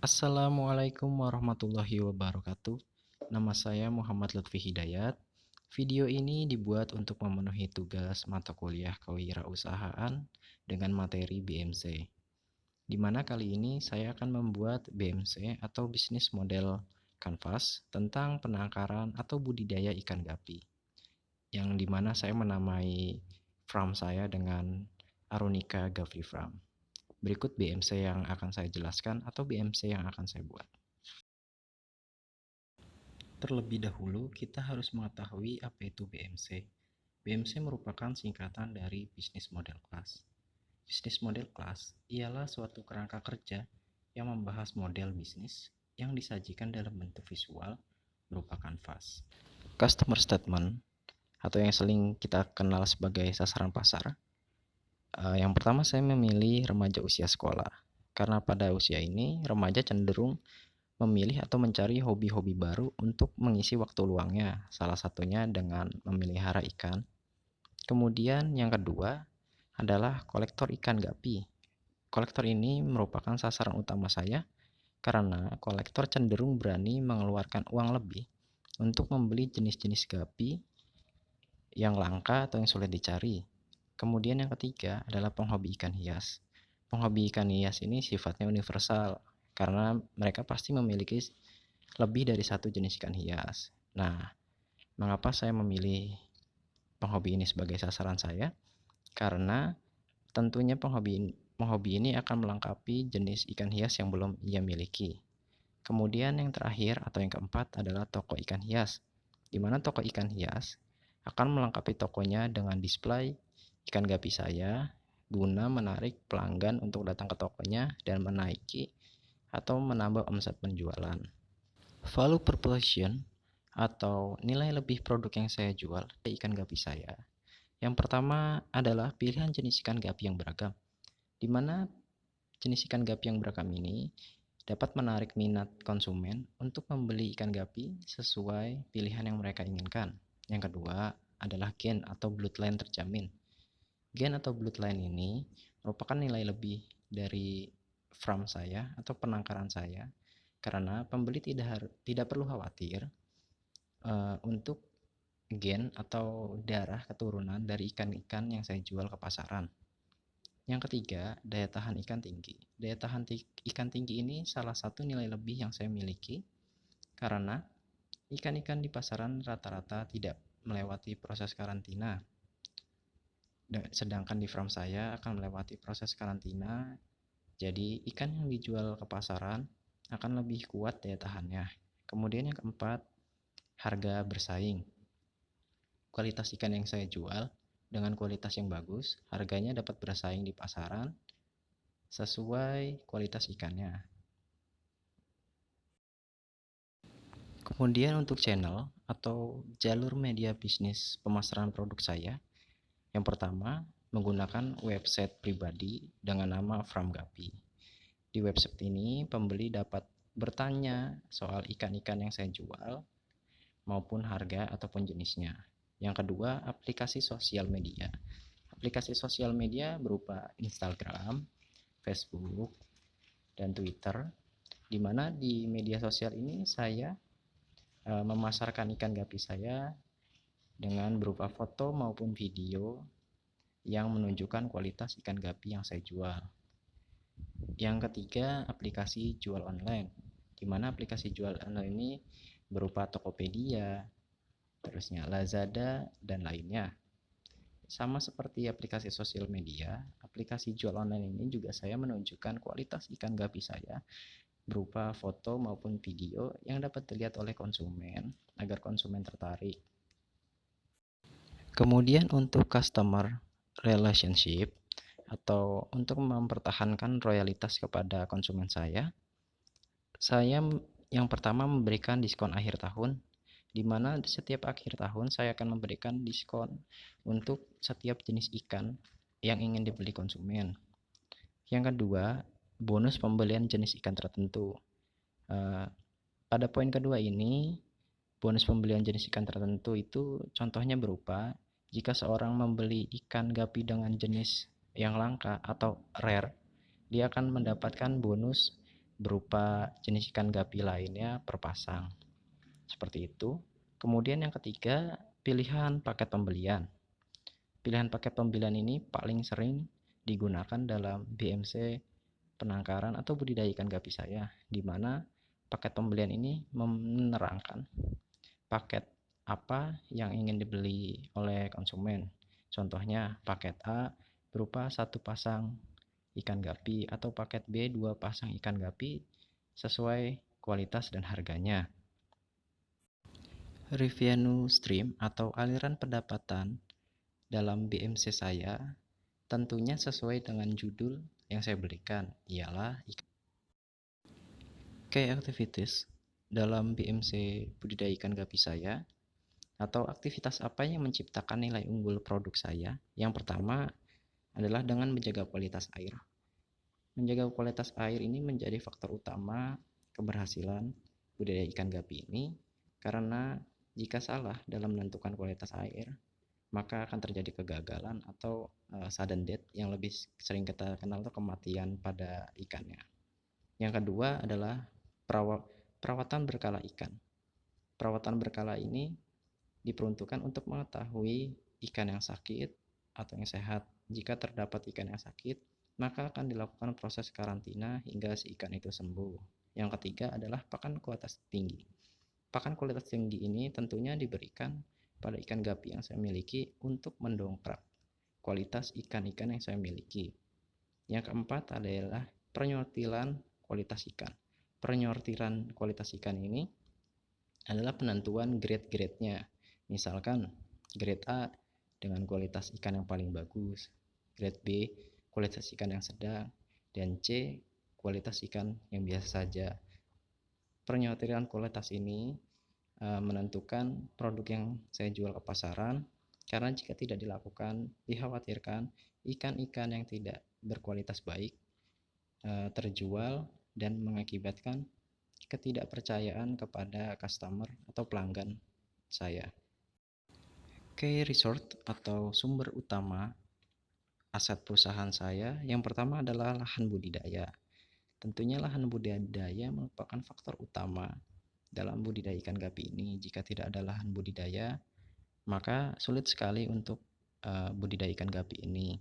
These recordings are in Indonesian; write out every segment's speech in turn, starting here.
Assalamualaikum warahmatullahi wabarakatuh. Nama saya Muhammad Lutfi Hidayat. Video ini dibuat untuk memenuhi tugas mata kuliah kewirausahaan dengan materi BMC. Di mana kali ini saya akan membuat BMC atau bisnis model kanvas tentang penangkaran atau budidaya ikan gapi. Yang dimana saya menamai farm saya dengan Aronica Gapi Farm. Berikut BMC yang akan saya jelaskan atau BMC yang akan saya buat. Terlebih dahulu, kita harus mengetahui apa itu BMC. BMC merupakan singkatan dari Business Model Class. Business Model Class ialah suatu kerangka kerja yang membahas model bisnis yang disajikan dalam bentuk visual berupa kanvas. Customer Statement atau yang sering kita kenal sebagai sasaran pasar. Yang pertama saya memilih remaja usia sekolah. Karena pada usia ini remaja cenderung memilih atau mencari hobi-hobi baru untuk mengisi waktu luangnya, salah satunya dengan memelihara ikan. Kemudian yang kedua adalah kolektor ikan gapi. Kolektor ini merupakan sasaran utama saya karena kolektor cenderung berani mengeluarkan uang lebih untuk membeli jenis-jenis gapi yang langka atau yang sulit dicari. Kemudian yang ketiga adalah penghobi ikan hias. Penghobi ikan hias ini sifatnya universal karena mereka pasti memiliki lebih dari satu jenis ikan hias. Nah, mengapa saya memilih penghobi ini sebagai sasaran saya? Karena tentunya penghobi ini akan melengkapi jenis ikan hias yang belum ia miliki. Kemudian yang terakhir atau yang keempat adalah toko ikan hias, di mana toko ikan hias akan melengkapi tokonya dengan display ikan gapi saya guna menarik pelanggan untuk datang ke tokonya dan menaiki atau menambah omset penjualan. Value proposition atau nilai lebih produk yang saya jual dari ikan gapi saya. Yang pertama adalah pilihan jenis ikan gapi yang beragam, di mana jenis ikan gapi yang beragam ini dapat menarik minat konsumen untuk membeli ikan gapi sesuai pilihan yang mereka inginkan. Yang kedua adalah gain atau bloodline terjamin. Gain atau bloodline ini merupakan nilai lebih dari farm saya atau penangkaran saya karena pembeli tidak perlu khawatir untuk gen atau darah keturunan dari ikan-ikan yang saya jual ke pasaran. Yang ketiga, daya tahan ikan tinggi. Daya tahan ikan tinggi ini salah satu nilai lebih yang saya miliki karena ikan-ikan di pasaran rata-rata tidak melewati proses karantina. Sedangkan di farm saya akan melewati proses karantina. Jadi ikan yang dijual ke pasaran akan lebih kuat daya tahannya. Kemudian yang keempat, harga bersaing. Kualitas ikan yang saya jual dengan kualitas yang bagus, harganya dapat bersaing di pasaran sesuai kualitas ikannya. Kemudian untuk channel atau jalur media bisnis pemasaran produk saya, yang pertama menggunakan website pribadi dengan nama Farm Gapi. Di website ini pembeli dapat bertanya soal ikan-ikan yang saya jual maupun harga ataupun jenisnya. Yang kedua, aplikasi sosial media. Aplikasi sosial media berupa Instagram, Facebook, dan Twitter, di mana di media sosial ini saya memasarkan ikan gapi saya dengan berupa foto maupun video yang menunjukkan kualitas ikan gapi yang saya jual. Yang ketiga, aplikasi jual online, di mana aplikasi jual online ini berupa Tokopedia, terusnya Lazada, dan lainnya. Sama seperti aplikasi sosial media, aplikasi jual online ini juga saya menunjukkan kualitas ikan gapi saya berupa foto maupun video yang dapat dilihat oleh konsumen agar konsumen tertarik. Kemudian untuk customer relationship atau untuk mempertahankan royalitas kepada konsumen saya yang pertama memberikan diskon akhir tahun, di mana setiap akhir tahun saya akan memberikan diskon untuk setiap jenis ikan yang ingin dibeli konsumen. Yang kedua, bonus pembelian jenis ikan tertentu. Pada poin kedua ini, bonus pembelian jenis ikan tertentu itu contohnya berupa jika seorang membeli ikan gapi dengan jenis yang langka atau rare, dia akan mendapatkan bonus berupa jenis ikan gapi lainnya per pasang. Seperti itu. Kemudian yang ketiga, pilihan paket pembelian. Pilihan paket pembelian ini paling sering digunakan dalam BMC penangkaran atau budidaya ikan gapi saya, di mana paket pembelian ini menerangkan paket apa yang ingin dibeli oleh konsumen. Contohnya paket A berupa 1 pasang ikan gapi atau paket B 2 pasang ikan gapi sesuai kualitas dan harganya. Revenue stream atau aliran pendapatan dalam BMC saya tentunya sesuai dengan judul yang saya berikan, ialah key activities dalam BMC budidaya ikan gapi saya, atau aktivitas apa yang menciptakan nilai unggul produk saya. Yang pertama adalah dengan menjaga kualitas air. Menjaga kualitas air ini menjadi faktor utama keberhasilan budidaya ikan gapi ini, karena jika salah dalam menentukan kualitas air, maka akan terjadi kegagalan atau sudden death yang lebih sering kita kenal itu kematian pada ikannya. Yang kedua adalah perawatan berkala ikan. Perawatan berkala ini diperuntukkan untuk mengetahui ikan yang sakit atau yang sehat. Jika terdapat ikan yang sakit, maka akan dilakukan proses karantina hingga si ikan itu sembuh. Yang ketiga adalah pakan kualitas tinggi. Pakan kualitas tinggi ini tentunya diberikan pada ikan gapi yang saya miliki untuk mendongkrak kualitas ikan-ikan yang saya miliki. Yang keempat adalah penyortiran kualitas ikan. Penyortiran kualitas ikan ini adalah penentuan grade-grade-nya. Misalkan grade A dengan kualitas ikan yang paling bagus, grade B kualitas ikan yang sedang, dan C kualitas ikan yang biasa saja. Penyortiran kualitas ini menentukan produk yang saya jual ke pasaran, karena jika tidak dilakukan, dikhawatirkan ikan-ikan yang tidak berkualitas baik terjual dan mengakibatkan ketidakpercayaan kepada customer atau pelanggan saya. Key resort atau sumber utama aset perusahaan saya, yang pertama adalah lahan budidaya. Tentunya lahan budidaya merupakan faktor utama dalam budidaya ikan gapi ini. Jika tidak ada lahan budidaya, maka sulit sekali untuk budidaya ikan gapi ini.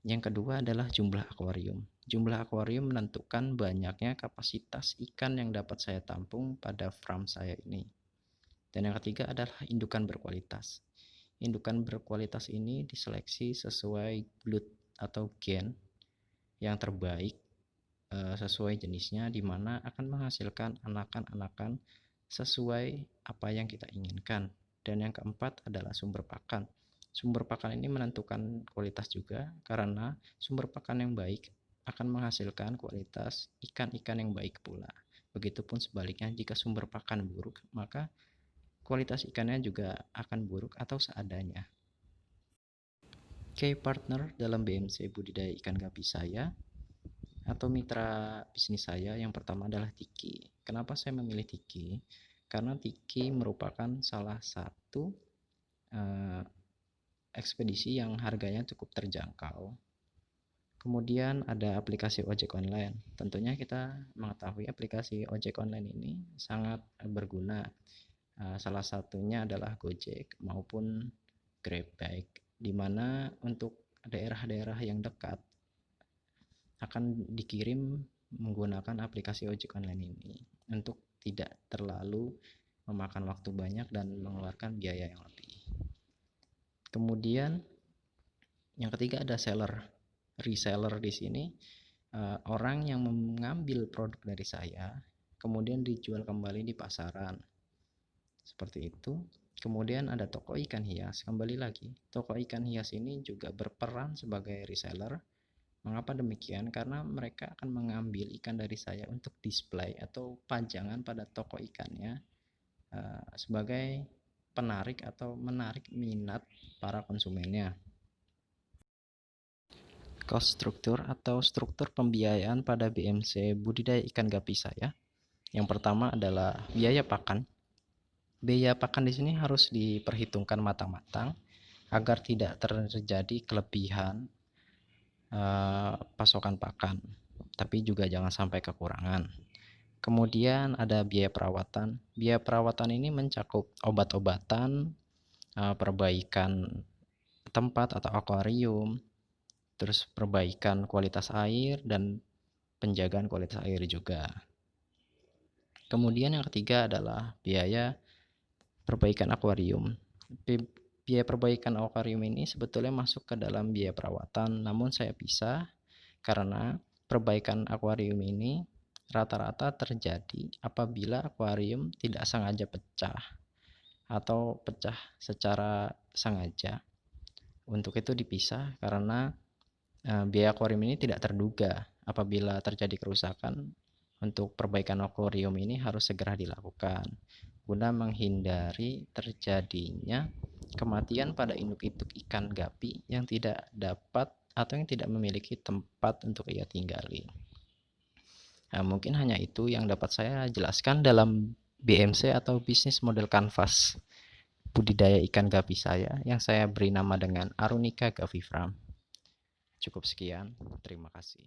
Yang kedua adalah jumlah akuarium. Jumlah akuarium menentukan banyaknya kapasitas ikan yang dapat saya tampung pada farm saya ini. Dan yang ketiga adalah indukan berkualitas. Indukan berkualitas ini diseleksi sesuai blood atau gen yang terbaik sesuai jenisnya, di mana akan menghasilkan anakan-anakan sesuai apa yang kita inginkan. Dan yang keempat adalah sumber pakan. Sumber pakan ini menentukan kualitas juga, karena sumber pakan yang baik akan menghasilkan kualitas ikan-ikan yang baik pula. Begitupun sebaliknya, jika sumber pakan buruk, maka kualitas ikannya juga akan buruk atau seadanya. Key partner dalam BMC budidaya ikan gapi saya atau mitra bisnis saya, yang pertama adalah Tiki. Kenapa saya memilih Tiki? Karena Tiki merupakan salah satu ekspedisi yang harganya cukup terjangkau. Kemudian ada aplikasi ojek online. Tentunya kita mengetahui aplikasi ojek online ini sangat berguna. Salah satunya adalah Gojek maupun Grabbike, di mana untuk daerah-daerah yang dekat akan dikirim menggunakan aplikasi ojek online ini untuk tidak terlalu memakan waktu banyak dan mengeluarkan biaya yang lebih. Kemudian yang ketiga ada seller, reseller. Di sini orang yang mengambil produk dari saya kemudian dijual kembali di pasaran, seperti itu. Kemudian ada toko ikan hias. Kembali lagi, toko ikan hias ini juga berperan sebagai reseller. Mengapa demikian? Karena mereka akan mengambil ikan dari saya untuk display atau pajangan pada toko ikannya sebagai penarik atau menarik minat para konsumennya. Cost struktur atau struktur pembiayaan pada BMC budidaya ikan gapi saya. Yang pertama adalah biaya pakan. Biaya pakan di sini harus diperhitungkan matang-matang agar tidak terjadi kelebihan pasokan pakan, tapi juga jangan sampai kekurangan. Kemudian ada biaya perawatan. Biaya perawatan ini mencakup obat-obatan, perbaikan tempat atau akuarium, terus perbaikan kualitas air dan penjagaan kualitas air juga. Kemudian yang ketiga adalah biaya perbaikan akuarium. Biaya perbaikan akuarium ini sebetulnya masuk ke dalam biaya perawatan, namun saya pisah karena perbaikan akuarium ini rata-rata terjadi apabila akuarium tidak sengaja pecah atau pecah secara sengaja. Untuk itu dipisah karena biaya akuarium ini tidak terduga. Apabila terjadi kerusakan, untuk perbaikan akuarium ini harus segera dilakukan guna menghindari terjadinya kematian pada induk-induk ikan gapi yang tidak dapat atau yang tidak memiliki tempat untuk ia tinggali. Nah, mungkin hanya itu yang dapat saya jelaskan dalam BMC atau bisnis model kanvas budidaya ikan gapi saya yang saya beri nama dengan Arunica gavifram. Cukup sekian, terima kasih.